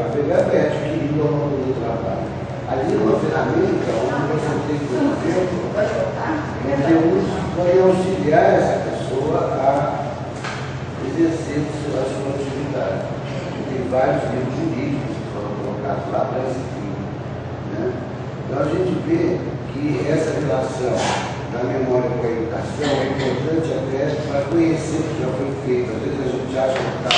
para pegar e adquirir ao longo do trabalho. Ali é uma ferramenta onde você tem, por exemplo, conteúdos que podem auxiliar essa pessoa a exercer a sua atividade. Tem vários livros jurídicos que foram colocados lá para esse fim. Né? Então a gente vê que essa relação da memória com a educação é importante até para conhecer o que já foi feito. Às vezes a gente acha que está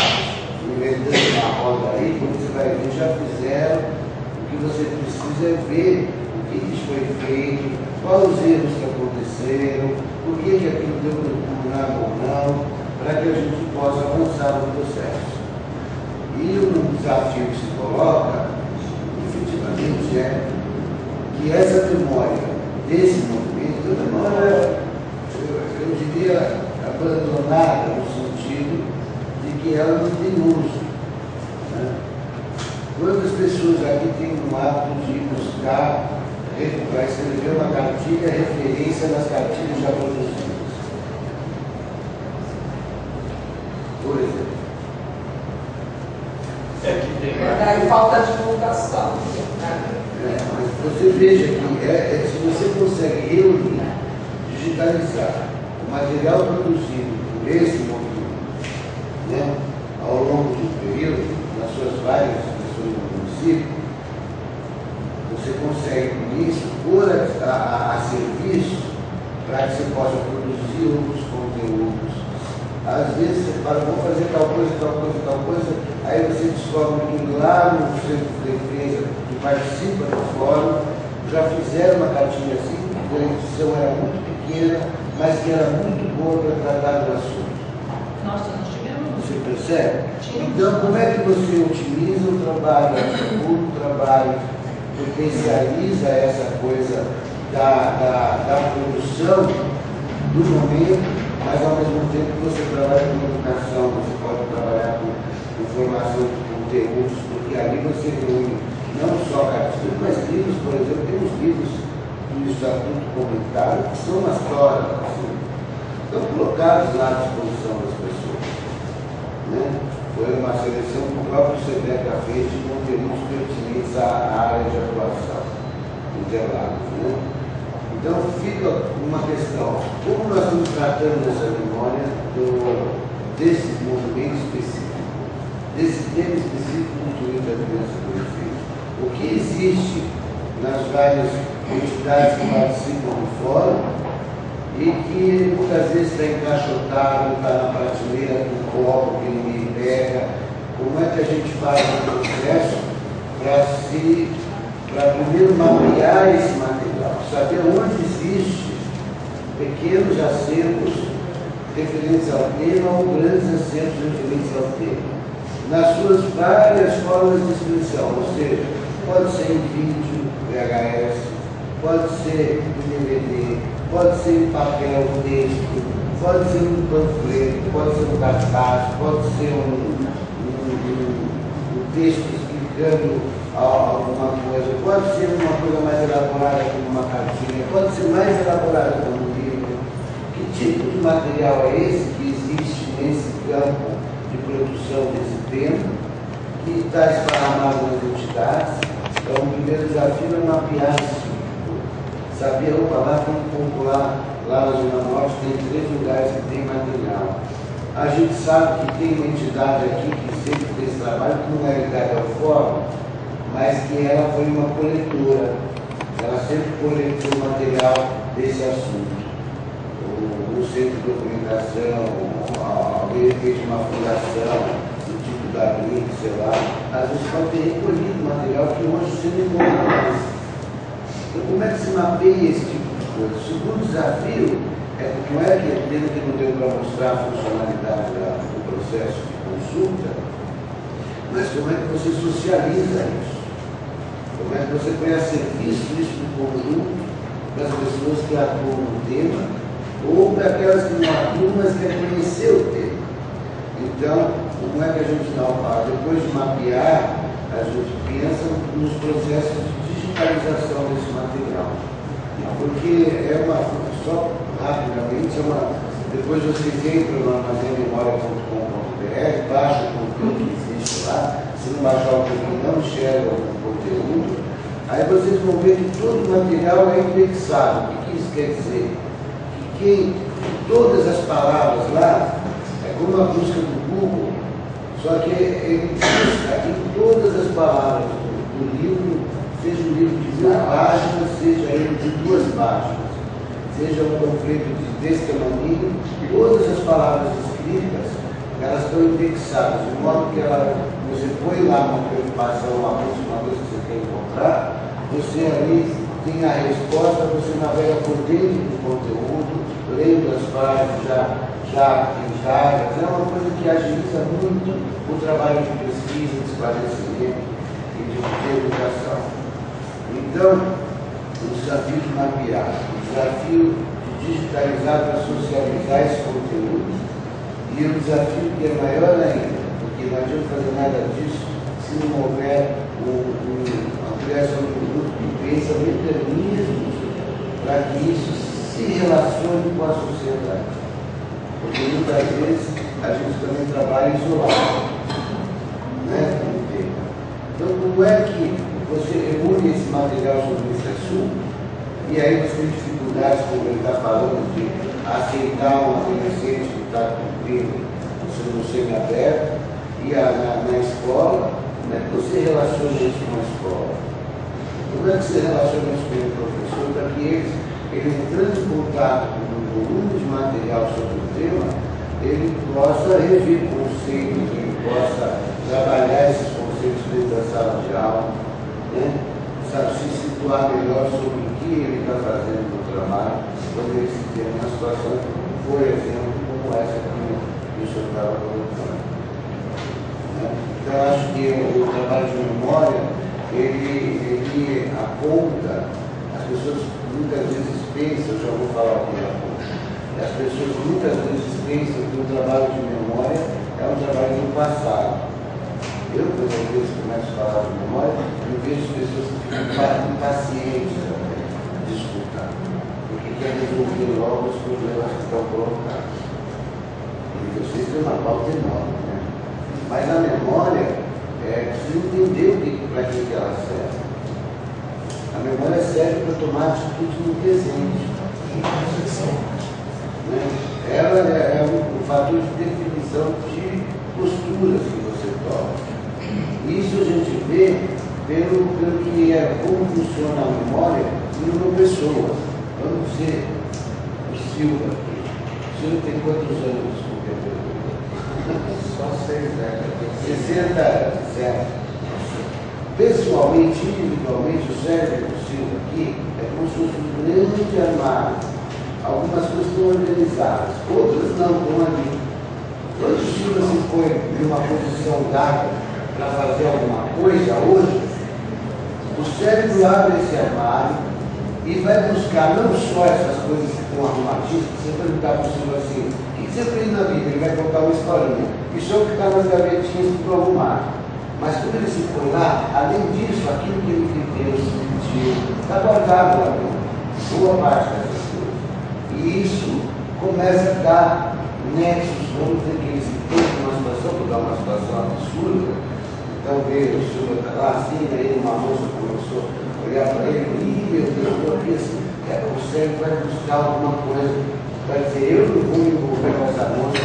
inventando uma roda aí, quando você vai ver, já fizeram. O que você precisa é ver o que isso foi feito, quais os erros que aconteceram, por que aquilo deu para ou não, para que a gente possa avançar no processo. E o desafio que se coloca, efetivamente, é que essa memória desse movimento, a memória, eu diria, abandonada no sentido de que ela não tem uso. Né? Quantas pessoas aqui têm o hábito de buscar, para escrever uma cartilha, referência das cartilhas já produzidas? Por exemplo. É que tem. Daí falta divulgação. Mas você veja que se você consegue reunir, digitalizar o material produzido por esse movimento, né, ao longo do período, nas suas várias expressões no município, você consegue com isso pôr a serviço para que você possa produzir outros conteúdos. Às vezes você fala, vou fazer tal coisa, aí você descobre que lá no centro de defesa que participa do fórum já fizeram uma cartilha assim, que a edição era muito pequena, mas que era muito boa para tratar do assunto. Nossa, nós tivemos. Você percebe? Então, como é que você otimiza o trabalho, o trabalho, potencializa essa coisa da produção do momento, mas ao mesmo tempo você trabalha com educação, você pode trabalhar com informação de conteúdos, porque ali você reúne não só cartilhas, mas livros, por exemplo, temos livros do Estatuto Comunitário que são umas histórias, assim, estão colocados lá à disposição das pessoas. Né? Foi uma seleção que o próprio SEDECA fez de conteúdos pertinentes à área de atuação Interlagos. Né? Então fica uma questão, como nós estamos tratando essa memória desse movimento específico, desse tema específico do direito da criança e do filho? O que existe nas várias entidades que participam do fórum e que muitas vezes está encaixotado, está na prateleira do copo que ninguém pega? Como é que a gente faz o processo para primeiro mapear esse material, saber onde existe pequenos acertos referentes ao tema ou grandes acertos referentes ao tema, nas suas várias formas de expressão, ou seja, pode ser em vídeo, VHS, pode ser em DVD, pode ser em papel, texto, pode ser um panfleto, pode ser um cartaz, pode ser um texto explicando alguma coisa, pode ser uma coisa mais elaborada como uma cartilha, pode ser mais elaborada como um livro. Que tipo de material é esse que existe nesse campo de produção desse tema, que está esparramado nas entidades? Então, o primeiro desafio é mapear isso. Saber, lá tem um pouco lá na Zona Norte, tem 3 lugares que tem material. A gente sabe que tem uma entidade aqui que sempre fez esse trabalho, que não é ligada ao fórum, mas que ela foi uma coletora. Ela sempre coletou material desse assunto. O centro de documentação, alguém fez uma fundação, do tipo da BRIC, sei lá, às vezes pode ter recolhido material que hoje você não encontra mais. Então, como é que se mapeia esse tipo de coisa? O segundo desafio é não é que pena que não deu para mostrar a funcionalidade do processo de consulta, mas como é que você socializa isso? Como é que você põe a serviço isso do conjunto das pessoas que atuam no tema ou para aquelas que não atuam, mas querem conhecer o tema? Então, como é que a gente dá o passo? Depois de mapear, a gente pensa nos processos de digitalização desse material. Porque só rapidamente, depois você entra no armazenmemória.com.br, baixa o conteúdo que existe lá, se não baixar um pouquinho, não enxerga o conteúdo. Aí vocês vão ver que todo o material é indexado. O que isso quer dizer? Que todas as palavras lá, é como a busca do Google, só que ele busca em todas as palavras do livro, seja um livro de 1000 páginas, seja ele de 2 páginas, seja um panfleto desse tamanho, todas as palavras escritas, elas estão indexadas, de modo que você põe lá uma preocupação, uma coisa que você quer encontrar, você ali tem a resposta, você navega por dentro do conteúdo, lendo as páginas, já enxaga, é uma coisa que agiliza muito o trabalho de pesquisa, de esclarecimento e de educação. Então, o desafio de mapear, o desafio de digitalizar para socializar esse conteúdo, e o desafio que é maior ainda, porque não adianta fazer nada disso se não houver a criação de um grupo que pensa mecanismos para que isso se relacione com a sociedade. Porque muitas vezes a gente também trabalha isolado, né? Então, como é que você reúne esse material sobre esse assunto e aí você tem dificuldades, como ele está falando, de aceitar um adolescente que está cumprindo o seu semi-aberto e na escola, como é que você relaciona isso com a escola? Como é que você relaciona isso com o professor para que ele entrando em contato com um volume de material sobre o tema, ele possa rever conceitos, ele possa trabalhar esses conceitos dentro da sala de aula, né? Sabe, se situar melhor sobre o que ele está fazendo no trabalho, quando ele se tem uma situação, por exemplo, como essa que o senhor estava colocando. Né? Então, acho que o trabalho de memória, ele aponta, as pessoas muitas vezes pensam, já vou falar aqui a pouco, as pessoas muitas vezes pensam que o trabalho de memória é um trabalho do passado. Eu, quando às vezes começo a falar de memória, eu vejo pessoas que ficam impacientes de escutar, porque querem resolver logo os problemas que estão colocados. E vocês têm uma pauta enorme, né? Mas a memória, precisa entender para que ela serve. A memória serve para tomar atitude no presente. Né? Ela é um fator de definição de posturas que você toma. Isso a gente vê pelo que como funciona a memória em uma pessoa. Vamos dizer, o Silva aqui. O Silva tem quantos anos? Só 6 anos. 60 anos, certo? Pessoalmente, individualmente, o cérebro do Silva aqui é como se fosse um grande armário. Algumas coisas estão organizadas, outras não estão ali. Quando o Silva se põe em uma posição dada para fazer alguma coisa hoje, o cérebro abre esse armário e vai buscar não só essas coisas que estão arrumadinhas, você perguntar para o Silva assim, o que você fez na vida? Ele vai contar uma historinha. Isso é o que está nas gavetinhas que estão arrumadas. Mas quando ele se põe lá, além disso, aquilo que ele viveu, sentiu, está guardado lá dentro. Boa parte dessas coisas. E isso começa a dar nexos, vamos dizer que ele se tem uma situação, vou dar uma situação absurda. Então veio o senhor lá assim, aí uma moça começou a olhar para ele, e meu Deus, eu penso, o cérebro vai buscar alguma coisa, vai dizer, eu não vou me envolver com essa moça,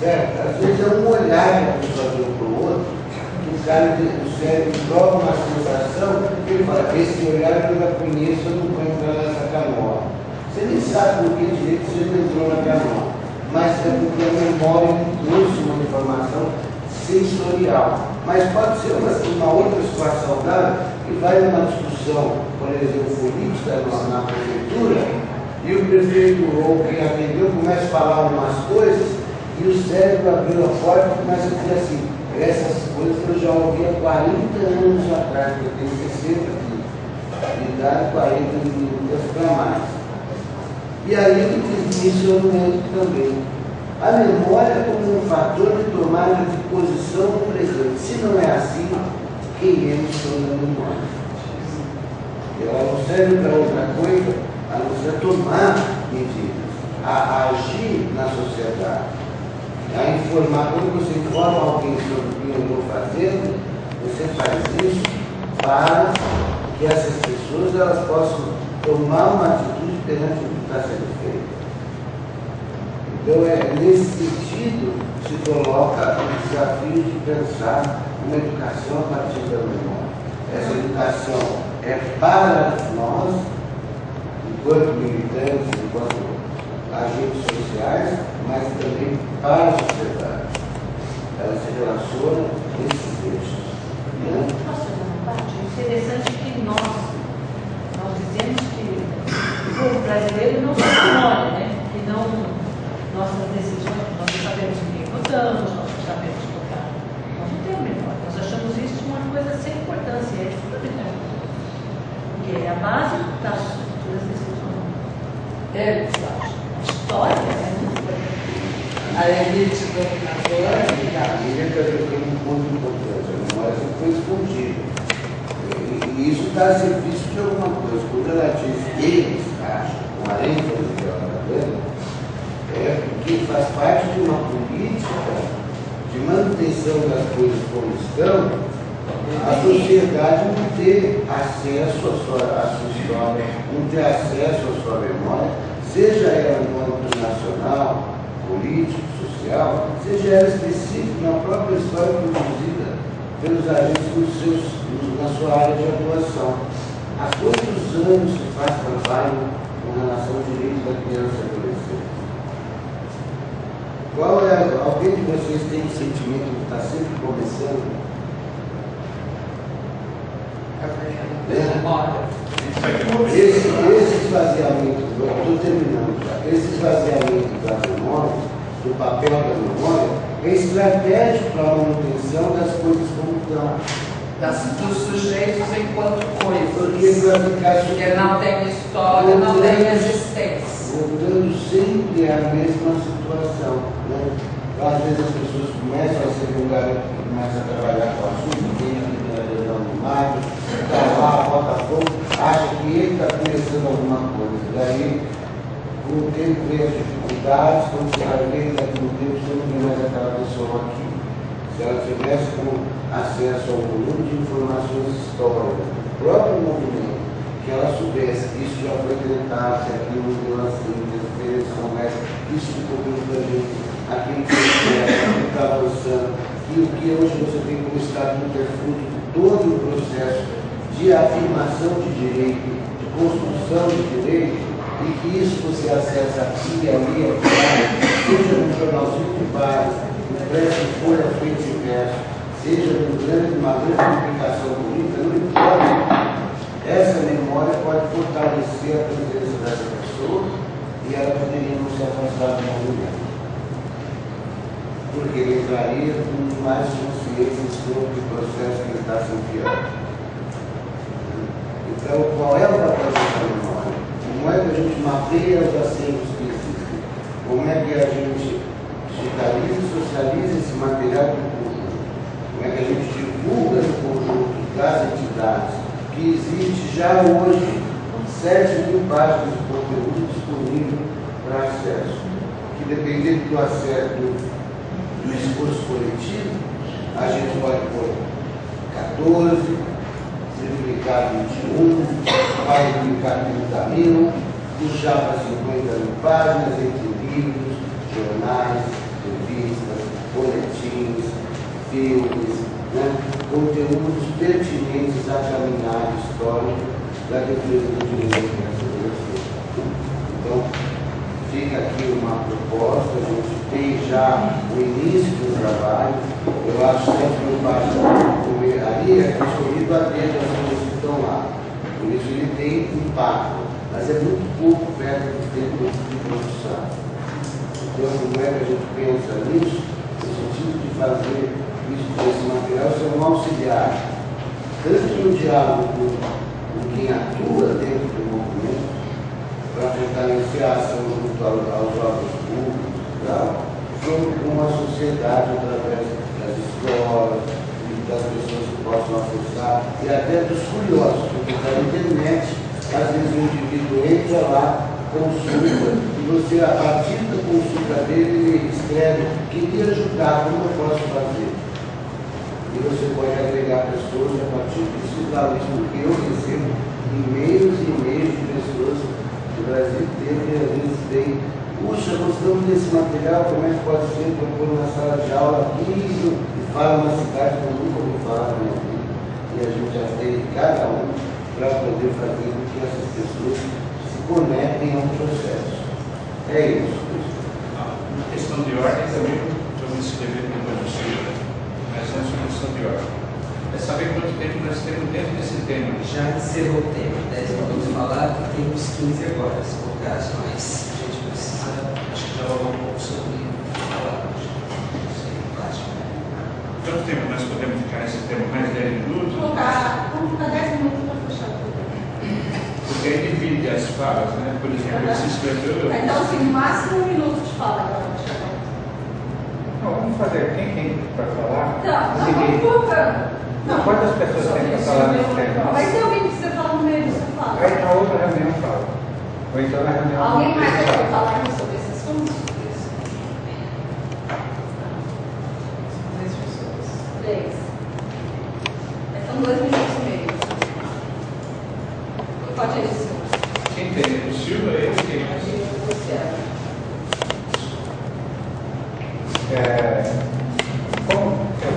certo? Às vezes é um olhar que a pessoa deu para o outro, que o cara, o cérebro troca uma sensação, que ele fala, esse olhar eu já conheço, eu não vou entrar nessa canoa. Você nem sabe por que direito você não entrou na canoa, mas é porque a memória trouxe uma informação sensorial. Mas pode ser uma outra situação dada que vai numa discussão, por exemplo, política na prefeitura, e o prefeito ou quem atendeu começa a falar algumas coisas e o cérebro abriu a porta e começa a dizer assim, essas coisas eu já ouvi há 40 anos atrás, porque eu tenho 60 aqui, e dá 40 minutos para mais. E aí ele diz isso eu momento também. A memória é como um fator de tomada de posição no presente. Se não é assim, quem é o dono da memória? Ela não serve para outra coisa, a não ser tomar medidas, a agir na sociedade. A informar, quando você informa alguém sobre o que eu estou fazendo, você faz isso para que essas pessoas elas possam tomar uma atitude perante o que está sendo feito. Então, nesse sentido, se coloca o desafio de pensar uma educação a partir da memória. Essa educação é para nós, enquanto militantes, enquanto agentes sociais, mas também para a sociedade. Ela se relaciona nesses eixos. Posso fazer uma parte? É interessante que nós dizemos que o povo brasileiro não se memória, né? Que não nossas decisões, nós não sabemos em quem votamos, nós não sabemos votar. Nós não temos memória. Nós achamos isso uma coisa sem importância, é fundamental. Porque é a base das futuras decisões. Eles acham. A história é muito importante. A elite dominadora. A Bíblia tem um ponto importante, a memória sempre foi escondida. E isso está a serviço de alguma coisa. Quando ela diz eles acham, com a ênfase que ela está dando, é porque faz parte de uma política de manutenção das coisas como estão, a sociedade não ter acesso à sua história, não ter acesso à sua memória, seja ela no âmbito nacional, político, social, seja ela específica na própria história produzida pelos agentes na sua área de atuação. Há quantos anos se faz trabalho com relação ao direito da criança e adolescente? Alguém de vocês tem o sentimento que está sempre começando? Esse esvaziamento, estou terminando já, esse esvaziamento das memórias, do papel da memória, é estratégico para a manutenção das coisas como estão. Dos sujeitos enquanto coisas. Porque não tem história, não tem existência. Voltando sempre à mesma situação. Né? Então, às vezes as pessoas começam a ser um garoto que começa a trabalhar com assunto, tem a liderança no mato, está lá, bota fogo, acha que ele está começando alguma coisa. Daí, com o tempo vem as dificuldades, quando você vai ver, daqui no tempo você não vê mais aquela pessoa aqui. Se ela tivesse com acesso ao volume de informações históricas do próprio movimento, que ela soubesse que isso já foi tentado, que aquilo não deu assim, que as diferenças são mais, isso ficou pela gente, aquilo que está avançando, que o que hoje você tem como estatuto é fruto de todo o processo de afirmação de direito, de construção de direito, e que isso você acessa aqui e ali, seja no jornalzinho de base, impresso em folha frente e verso, seja uma grande publicação bonita, não importa. Essa memória pode fortalecer a presença dessa pessoa e ela poderia não se afastar do movimento. Porque ele entraria com mais consciência sobre o processo que ele está se enfiando. Então, qual é o papel dessa memória? Como é que a gente mapeia os acervos que existem? Como é que a gente digitaliza e socializa esse material do conjunto? Como é que a gente divulga no conjunto das entidades que existe já hoje 7.000 páginas de conteúdo disponível para acesso? Que dependendo do acesso do esforço coletivo, a gente pode pôr 14, triplicar 21, vai triplicar 30.000, puxar para 50.000 páginas entre livros, jornais, revistas, boletins, filmes, né? Conteúdos pertinentes à caminhada histórica da defesa do direito da segurança. Então, fica aqui uma proposta, a gente tem já o início do trabalho. Eu acho que sempre parte ali é escolhido a dedo as coisas que estão lá. Por isso ele tem impacto, mas é muito pouco perto do tempo de produção. Então, como é que a gente pensa nisso? No sentido de fazer isso, esse material ser um auxiliar, tanto no diálogo com quem atua dentro do movimento, para fortalecer a ação junto aos órgãos públicos, como com a sociedade através das escolas, das pessoas que possam acessar, e até dos curiosos, porque na internet, às vezes o indivíduo entra lá consulta, e você, a partir da consulta dele, ele escreve: queria ajudar, como eu posso fazer? E você pode agregar pessoas a partir disso e tal, isso, porque eu recebo e-mails e e-mails de pessoas do Brasil inteiro que às vezes vêm: puxa, gostamos desse material, como é que pode ser para pôr na sala de aula aqui? E fala uma cidade que eu nunca ouvi falar na minha vida. E a gente já tem cada um para poder fazer com que essas pessoas se conectem ao processo. É isso. Uma questão de ordem também, estou me inscrevendo no Banco, mas é uma questão de ordem. É saber quanto tempo nós temos dentro desse tema. Já encerrou o tempo, 10 minutos falar, temos 15 agora, se for o caso, mas a gente precisa, acho que dialogar um pouco sobre falar. Não sei, prático. Quanto tempo nós podemos ficar nesse tema? Mais 10 minutos? Vamos ficar 10 minutos para fechar tudo. Porque aí divide as falas, né? Por exemplo, ele se escreveu. Então, assim, no máximo 1 minuto de fala agora. Não, vamos fazer. Quem tem para falar? Não, Seguir. vamos colocando. Não, quantas pessoas têm para falar nesse tema? Vai ter alguém que você fala no meio, você fala. Aí na outra reunião fala. Ou então na reunião. Alguém mais fala. quer falar sobre esse assunto? 3. São 2 minutos e meio. Pode ir, senhor. Quem tem? O Silva, ele tem.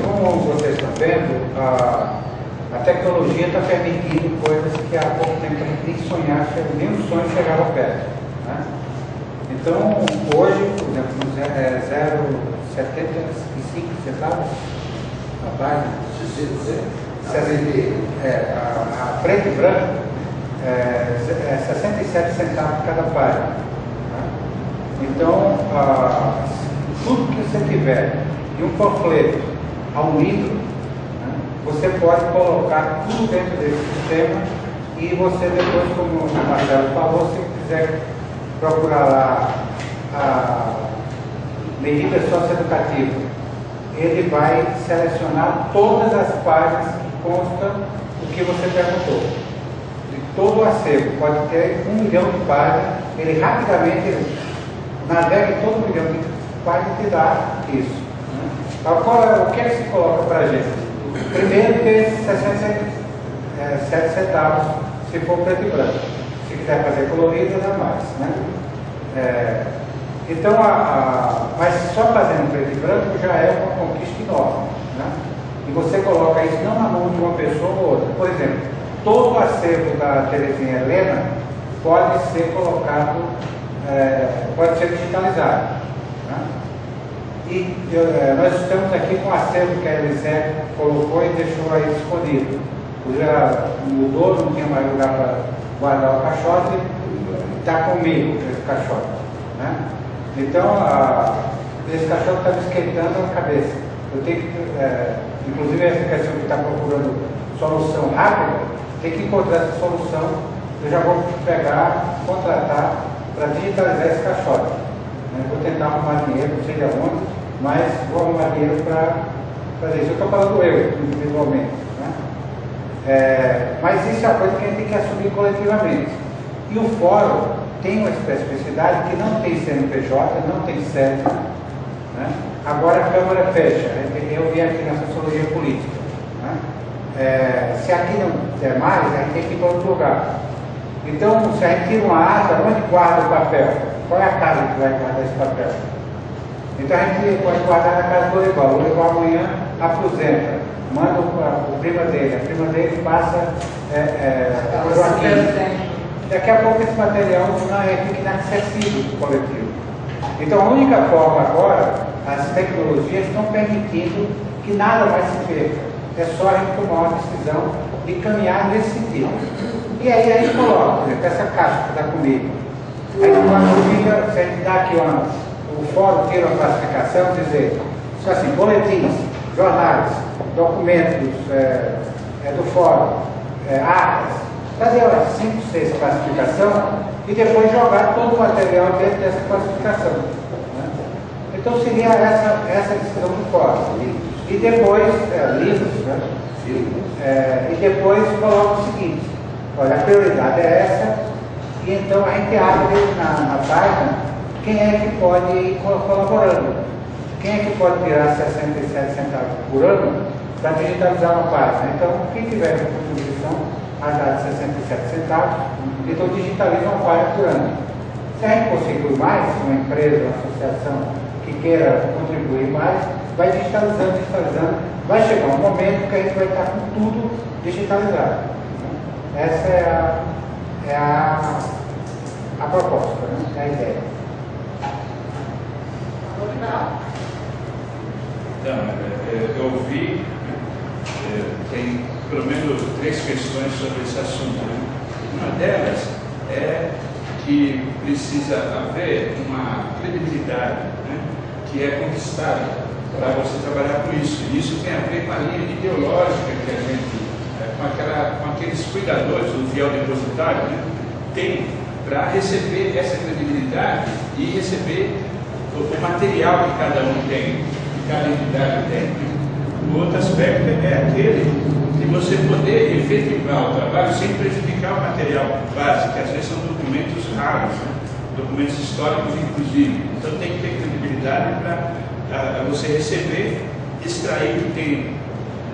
Como vocês estão vendo, a tecnologia está permitindo coisas que há pouco tempo a gente nem sonhar, nem um sonho chegava perto. Né? Então, hoje, por exemplo, é 0,75 centavos a página. A preto e branco é 67 centavos cada página. Né? Então, tudo que você tiver de um panfleto a um livro, né, você pode colocar tudo dentro desse sistema e você depois, como o Marcelo falou, se quiser procurar lá a medida socioeducativa, ele vai selecionar todas as páginas que constam o que você perguntou. De todo o acervo, pode ter 1 milhão de páginas, ele rapidamente navega em todo 1 milhão de páginas e dá isso. Agora, o que é que se coloca para a gente? Primeiro, ter 67 centavos, se for preto e branco. Se quiser fazer colorido, dá mais. Né? Então, mas só fazendo preto e branco já é uma conquista enorme. Né? E você coloca isso não na mão de uma pessoa ou outra. Por exemplo, todo o acervo da Terezinha Helena pode ser colocado, pode ser digitalizado. Né? E nós estamos aqui com o acervo que a Elisé colocou e deixou aí disponível. Já mudou, não tinha mais lugar para guardar o caixote, está comigo esse caixote. Né? Então, esse caixote está me esquentando a cabeça. Eu tenho que, inclusive essa questão que está procurando solução rápida, tem que encontrar essa solução. Eu já vou pegar, contratar para digitalizar esse caixote. Vou tentar arrumar dinheiro, não sei de onde, mas vou arrumar dinheiro para fazer isso. Eu estou falando eu, individualmente. Né? Mas isso é uma coisa que a gente tem que assumir coletivamente. E o fórum tem uma especificidade que não tem CNPJ, não tem sede. Né? Agora a Câmara fecha. Eu vim aqui na sociologia política. Né? Se aqui não der mais, a gente tem que ir para outro lugar. Então, se a gente tira uma ata, onde guarda o papel? Qual é a casa que vai guardar esse papel? Então a gente pode guardar na casa do Olival. O Olival amanhã aposenta, manda o prima dele, a prima dele passa o Joaquim. Daqui a pouco esse material fica inacessível para o coletivo. Então a única forma agora, as tecnologias estão permitindo que nada mais se perca. É só a gente tomar uma decisão de caminhar nesse sentido. E aí a gente coloca, por exemplo, essa caixa que está comigo. Aí quando fica, se a gente dá aqui o fórum tira uma classificação, dizer, assim, boletins, jornais, documentos do fórum, atas, fazer 5, 6 classificação e depois jogar todo o material dentro dessa classificação. Né? Então seria essa decisão do fórum. E depois, livros, né? E depois coloca o seguinte, olha, a prioridade é essa, E então a gente abre na página quem é que pode ir colaborando. Quem é que pode tirar 67 centavos por ano para digitalizar uma página? Então, quem tiver uma contribuição a dar de 67 centavos, então digitaliza uma página por ano. Se a gente conseguir mais, uma empresa, uma associação que queira contribuir mais, vai digitalizando, vai chegar um momento que a gente vai estar com tudo digitalizado. Essa é a proposta, né? É a ideia. Então, eu vi, tem pelo menos 3 questões sobre esse assunto. Né? Uma delas é que precisa haver uma credibilidade, né, que é conquistada para você trabalhar com isso. E isso tem a ver com a linha ideológica que a gente, com aqueles cuidadores do fiel depositário, né, tem para receber essa credibilidade e receber o material que cada um tem, que cada entidade tem. O outro aspecto é aquele de você poder efetivar o trabalho sem prejudicar o material base, que às vezes são documentos raros, né? Documentos históricos inclusive. Então tem que ter credibilidade para você receber, extrair o que tem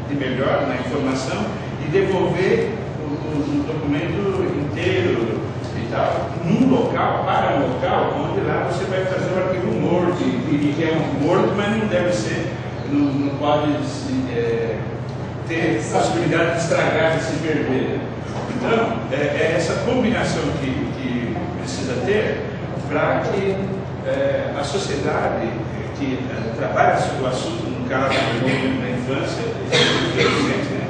de melhor na informação e devolver o documento inteiro e tal, num local, para um local, onde lá você vai fazer o arquivo morto, e que é um morto, mas não deve ser, não pode ter possibilidade de estragar, de se perder. Então, é essa combinação que precisa ter para que a sociedade que trabalha sobre o assunto, no caso da infância e adolescente, né,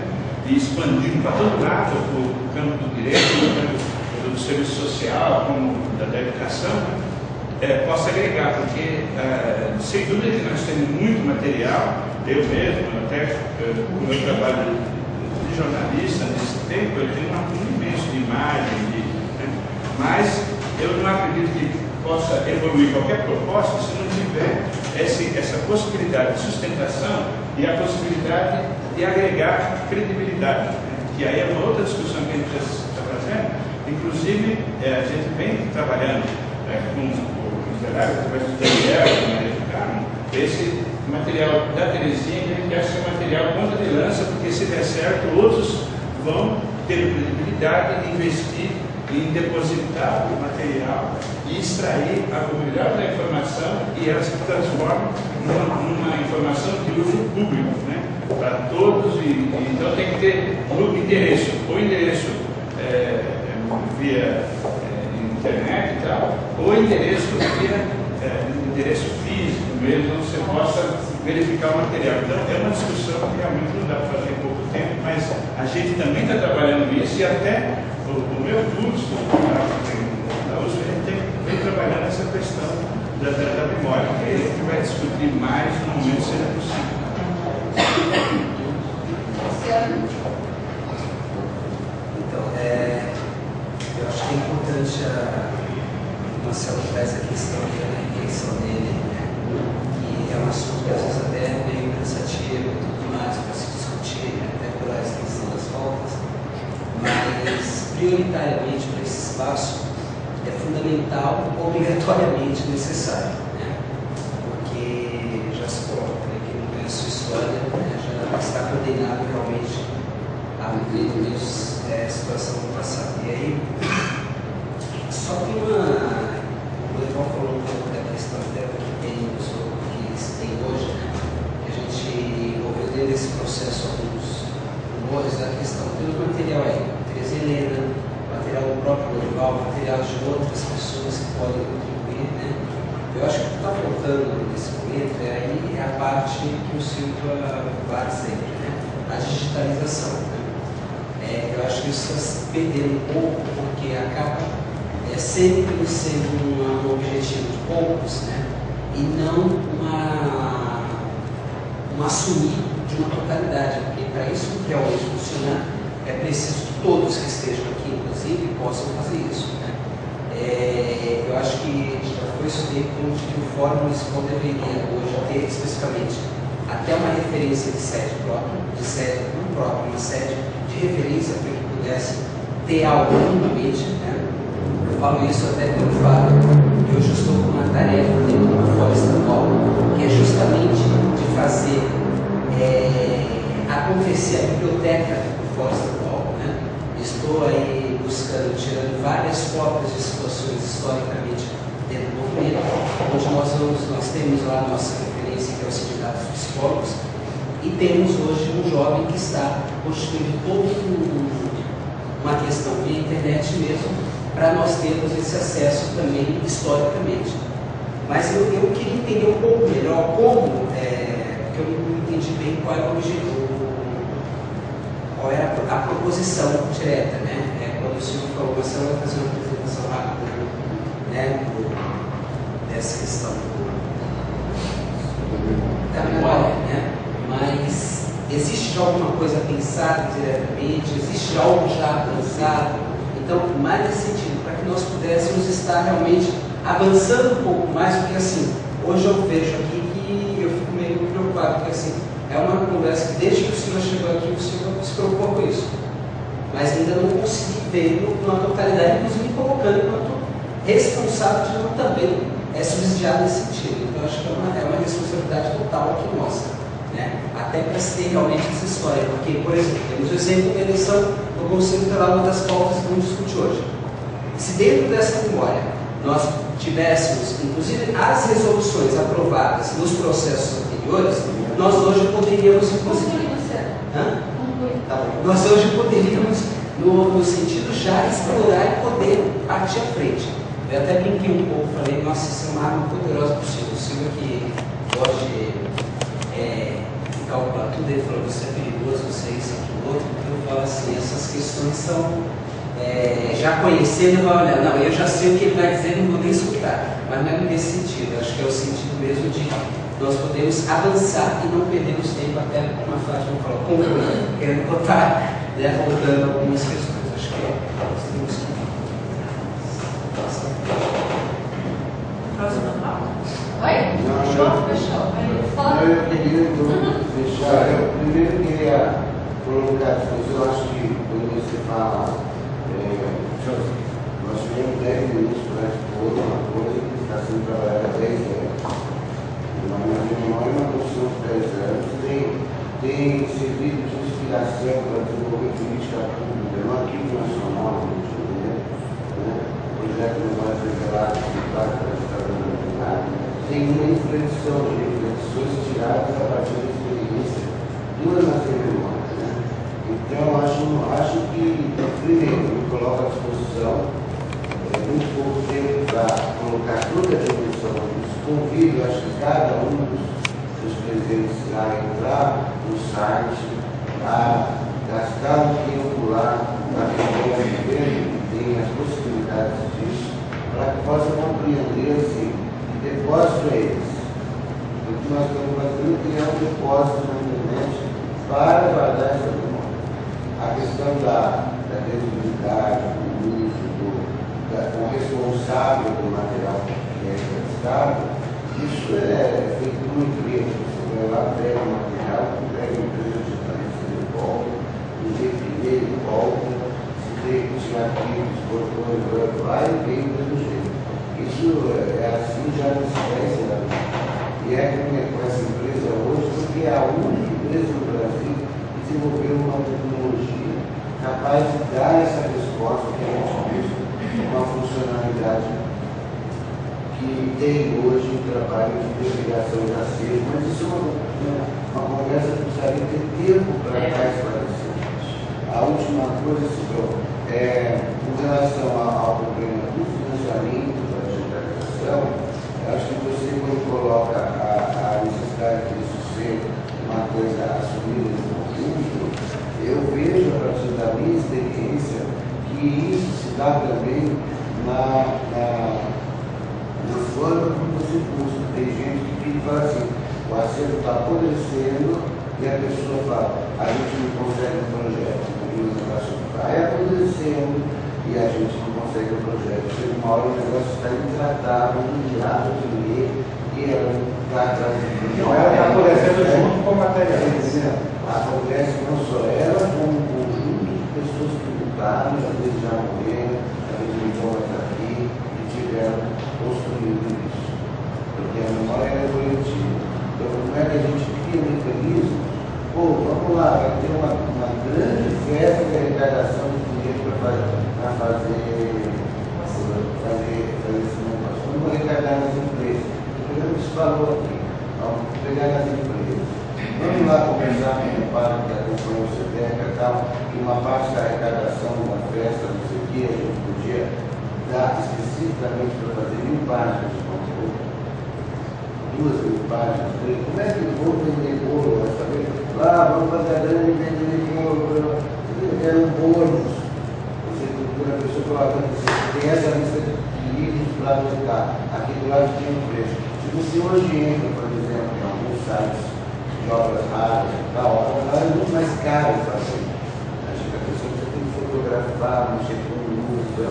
e expandindo para todo lado o campo do direito, do serviço social, como da educação, possa agregar, porque sem dúvida que nós temos muito material, eu mesmo, até o meu trabalho de jornalista nesse tempo, eu tenho um acúmulo imenso de imagens, né? Mas eu não acredito que possa evoluir qualquer proposta se não tiver essa possibilidade de sustentação e a possibilidade de agregar credibilidade, né? Que aí é uma outra discussão que a gente está fazendo. Inclusive, a gente vem trabalhando com o Gerardo, através do Daniel, com a Maria do Carmo, esse material da Terezinha, que ele quer ser material ponta de lança, porque se der certo, outros vão ter credibilidade de investir em depositar o material e extrair o melhor da informação e ela se transforma numa informação de uso público, né, para todos. Então tem que ter no endereço, o endereço via internet e tal, ou endereço via endereço físico mesmo, onde você possa verificar o material. Então é uma discussão que realmente não dá para fazer em pouco tempo, mas a gente também está trabalhando nisso, e até o meu curso da USP, a gente vem trabalhando essa questão da memória, que a gente vai discutir mais no momento que seja possível. Então, eu acho que é importante o Marcelo traz a questão da reflexão dele, né? E é um assunto que às vezes até é meio cansativo e tudo mais para se discutir, né? Até pela extensão das voltas, mas prioritariamente para esse espaço é fundamental, obrigatoriamente necessário, né? Porque já se coloca, né? Quem não conhece a sua história, né? Já está condenado realmente a viver a situação do passado. E aí, só que o Leval falou um pouco da questão até que tem que tem hoje, né? Que a gente envolveu dentro desse processo alguns rumores da questão. Tem o material aí, Teresa Helena, material do próprio Leval, material de outras pessoas que podem contribuir, né? Eu acho que o que está faltando nesse momento é a parte que o Silva bate sempre, né? A digitalização, né? Eu acho que isso está perdendo um pouco, porque acaba sempre sendo um objetivo de poucos, né? E não um assumir de uma totalidade, porque para isso realmente funcionar é preciso que todos que estejam aqui, inclusive, possam fazer isso, né? Eu acho que já foi isso de que o Fórum Municipal deveria hoje ter especificamente até uma referência de sede própria, não própria, uma sede de referência para que pudesse ter algo minimamente, né? Eu falo isso até pelo fato que hoje eu estou com uma tarefa dentro do Fórum Estadual, que é justamente de fazer acontecer a biblioteca do Fórum Estadual, né? Estou aí buscando, tirando várias cópias de situações historicamente dentro do movimento, onde nós temos lá a nossa referência, que é o Sindicato dos Psicólogos, e temos hoje um jovem que está construindo toda uma questão via internet mesmo, para nós termos esse acesso também historicamente. Mas eu queria entender um pouco melhor como, porque eu não entendi bem qual era o objetivo, qual era a proposição direta, né? Quando o senhor falou, mas você vai fazer uma apresentação rápida, né? Dessa questão da memória, né? Mas existe já alguma coisa pensada diretamente? Existe algo já avançado? Então, mais nesse sentido, para que nós pudéssemos estar realmente avançando um pouco mais, porque assim, hoje eu vejo aqui que eu fico meio preocupado, porque assim, é uma conversa que desde que o senhor chegou aqui, o senhor se preocupou com isso. Mas ainda não consegui ver numa totalidade, inclusive me colocando enquanto responsável de não também subsidiar nesse sentido. Então, acho que é uma responsabilidade total aqui nossa, né? Até para se ter realmente essa história, porque, por exemplo, temos o exemplo da eleição do Conselho Tutelar, uma das pautas que vamos discutir hoje. Se dentro dessa memória nós tivéssemos, inclusive, as resoluções aprovadas nos processos anteriores, nós hoje poderíamos, inclusive... Nós hoje poderíamos, no sentido já, explorar e poder partir à frente. Eu até brinquei um pouco, falei, nossa, isso é uma arma poderosa para o Silvio. O Silvio que gosta de calcular tudo, ele falou, você é perigoso, você é isso, aquilo, outro. Então eu falo assim, essas questões são, já conhecendo, vai olhar, não, eu já sei o que ele vai dizer, não vou nem escutar. Mas não é nesse sentido, acho que é o sentido mesmo de nós podemos avançar e não perdermos tempo, até como a Fátima falou, concluir, querendo botar, voltando algumas questões. Acho que nós temos que... Próxima pauta? Oi? Não, Fechou. Eu queria fechar. Eu primeiro queria colocar as coisas. Eu acho que quando você fala, nós tivemos 10 minutos para expor uma coisa que está sendo trabalhada há 10 anos. Na minha memória, uma construção de 10 anos tem servido de inspiração para desenvolver política pública no arquivo nacional do Rio de Janeiro, né? O projeto Memórias Reveladas que faz para a ditadura militar tem uma reflexão de reflexões tiradas a partir da experiência do nascer memória, né? Então, acho que, primeiro, me coloco à disposição muito pouco tempo para colocar toda a dimensão disso. Convido, acho que cada um dos presentes a entrar no site, a gastar um tempo lá, para ver que tem as possibilidades disso, para que possa compreender assim, que depósito é esse. O que nós estamos fazendo é criar um depósito na internet para guardar essa memória. A questão da credibilidade, do uso, o responsável do material que é emprestado, isso é feito por uma empresa. Você vai lá, pega o material, pega a empresa de transferência de volta, no dia primeiro volta, se tem que tirar arquivos, botões, vai e vem do mesmo jeito. Isso é assim já nos 10 anos. E é com essa empresa hoje, porque é a única empresa no Brasil que desenvolveu uma tecnologia capaz de dar essa resposta que a gente busca, uma funcionalidade que tem hoje um trabalho de investigação de acervo, mas isso é uma conversa que precisaria ter tempo para estar esclarecendo. A última coisa, senhor, com relação ao problema do financiamento, da digitalização, acho que você, quando coloca a necessidade disso ser uma coisa assumida no conjunto, eu vejo, a partir da minha experiência, que isso se dá também na forma como você busca. Tem gente que fala assim, o acervo está apodrecendo e a pessoa fala, a gente não consegue um projeto. Está apodrecendo e a gente não consegue um projeto. Chega uma hora o negócio está intratável, inviável de ler e ela está atrás de não, ela está apodrecendo junto com o material. Acontece não só ela, como um conjunto de pessoas que lutaram, às vezes já morreram, às vezes não estão mais aqui. que a gente cria mecanismos, pô, vamos lá, vai ter uma grande festa de arrecadação de dinheiro para fazer esse negócio. Vamos arrecadar nas empresas. O programa se falou aqui, vamos pegar nas empresas. Vamos lá conversar com o padre que acompanha o CETEC e tal, que uma parte da arrecadação de uma festa, não sei o que, a gente podia dar especificamente para fazer 1000 páginas de conteúdo. 2.000 páginas, 3. Como é que eu vou vender bolo? Vai saber? Vamos fazer a grande vender bolo. Eram bolos. Você procura a pessoa coloca, tem essa lista de livros para buscar. Aqui do lado tem um preço. Se você hoje entra, por exemplo, em alguns sites de obras raras e tal, é muito mais caro fazer. Acho que a pessoa tem que fotografar, mexer com luz, o que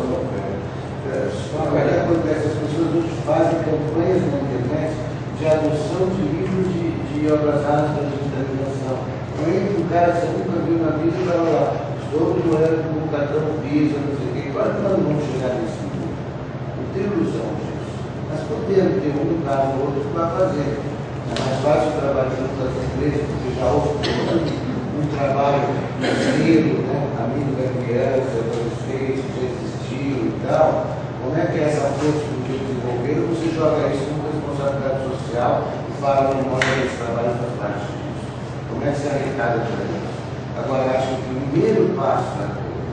acontece? As pessoas hoje fazem campanhas na internet de adoção de livros de obras raras para digitalização. Então, entra um cara que você nunca viu na vida e fala lá, estou doando com o cartão Visa, não sei o quê. Claro que nós não vamos chegar nesse nível. Não tem ilusão disso. Mas podemos ter um cara ou outro para fazer. É mais fácil trabalhar junto às empresas, porque já houve um trabalho inteiro, né? Amigo da criança, adolescente, já existiu e tal. Como é que é essa força que o desenvolver? Você joga isso com responsabilidade social e fala no modo desse trabalho faz parte disso. Como é que se arrecada para isso? Agora, acho que o primeiro passo na coisa,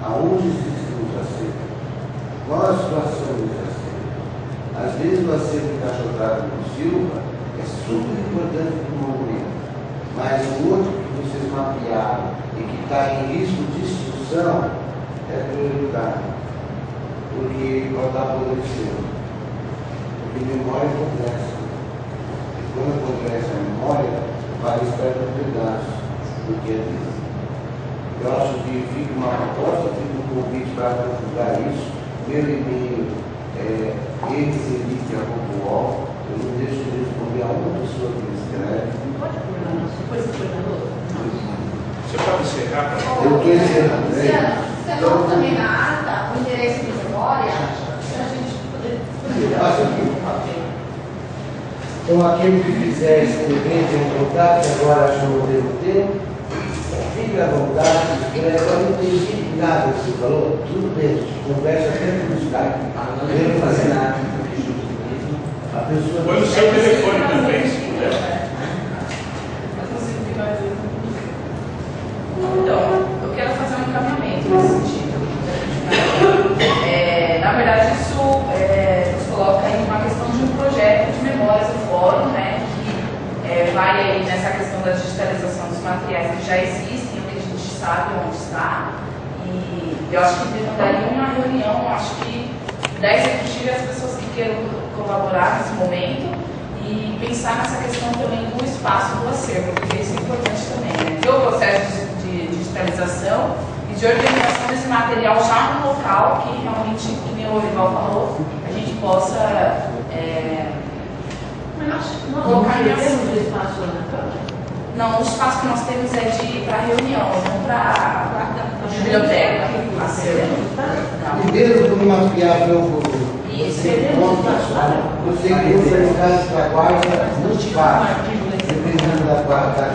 aonde existe os acertos, qual a situação dos acertos? Às vezes o acerto encaixotado no Silva é super importante para o movimento, mas o outro que vocês mapearam e que está em risco de extinção é prioritário. Porque pode estar apodrecendo. Porque memória acontece. E quando acontece a memória, vai estar um pedaço do que é vida. Eu acho que fica uma proposta, fica um convite para aprofundar isso. Meu e-mail é ex-elite.com. Eu não deixo de responder a uma pessoa que me escreve. Não pode pôr na nossa, depois você põe na outra. Você pode encerrar para Eu estou encerrando. Você não também na ata o endereço de memória para a gente poder. Passa aqui. Então, aquele que quiser escrever, tem um contato, que agora acho que eu não devo ter, fique à vontade, escreve. Eu não entendi nada que você falou, tudo bem, conversa até no Skype. Não devo fazer nada. A pessoa põe o seu telefone também, se puder. Então, eu quero fazer um encaminhamento nesse sentido. Na verdade, isso nos coloca aí uma questão de um projeto de memórias do fórum, né, que vai aí nessa questão da digitalização dos materiais que já existem, o que a gente sabe onde está. E eu acho que demandaria uma reunião, acho que da executiva e as pessoas que queiram colaborar nesse momento e pensar nessa questão também do espaço do acervo, porque isso é importante também, né? Ter o processo de digitalização e de organização desse material já no local que realmente, que nem o Orival falou, a gente possa colocar o espaço na Câmara? Não, o espaço que nós temos é para reunião, não para biblioteca. primeiro vamos mapear meu Isso. você usa no caso da guarda no espaço, dependendo da guarda.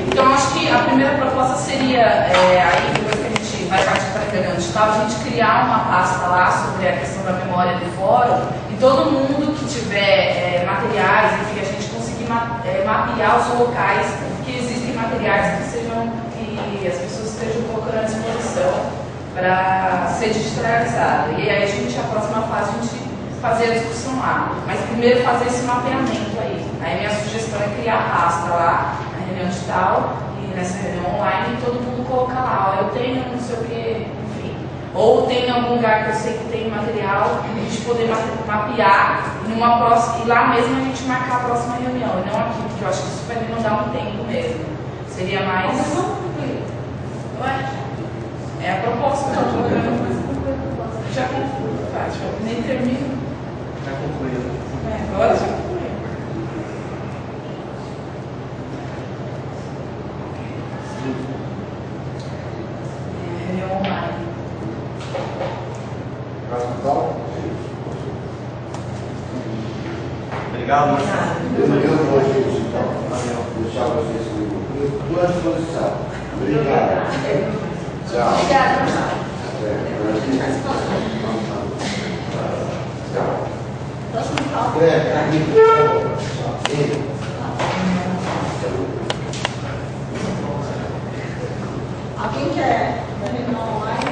Então, acho que a primeira proposta seria, aí depois que a gente vai partir para a reunião digital, a gente criar uma pasta lá sobre a questão da memória do fórum e todo mundo que tiver materiais, enfim, a gente conseguir mapear os locais que existem materiais que sejam, que as pessoas estejam colocando à disposição para ser digitalizado. E aí a próxima fase a gente fazer a discussão lá. Mas primeiro fazer esse mapeamento aí. Aí minha sugestão é criar a pasta lá, na reunião digital e nessa reunião online, e todo mundo colocar lá, eu tenho não sei o que, enfim. Ou tem algum lugar que eu sei que tem material, a gente poder mapear e lá mesmo a gente marcar a próxima reunião, e não aqui, porque eu acho que isso vai demandar um tempo mesmo. Seria mais. É a proposta, já concluí, nem termino. Já concluiu. Agora já concluí. Reunião online. Próximo call. Obrigado, Marcelo. estou à disposição. Obrigado. Tchau. Obrigada. Tchau. Próximo pauta. Aqui, por favor. Alguém quer da reunião online?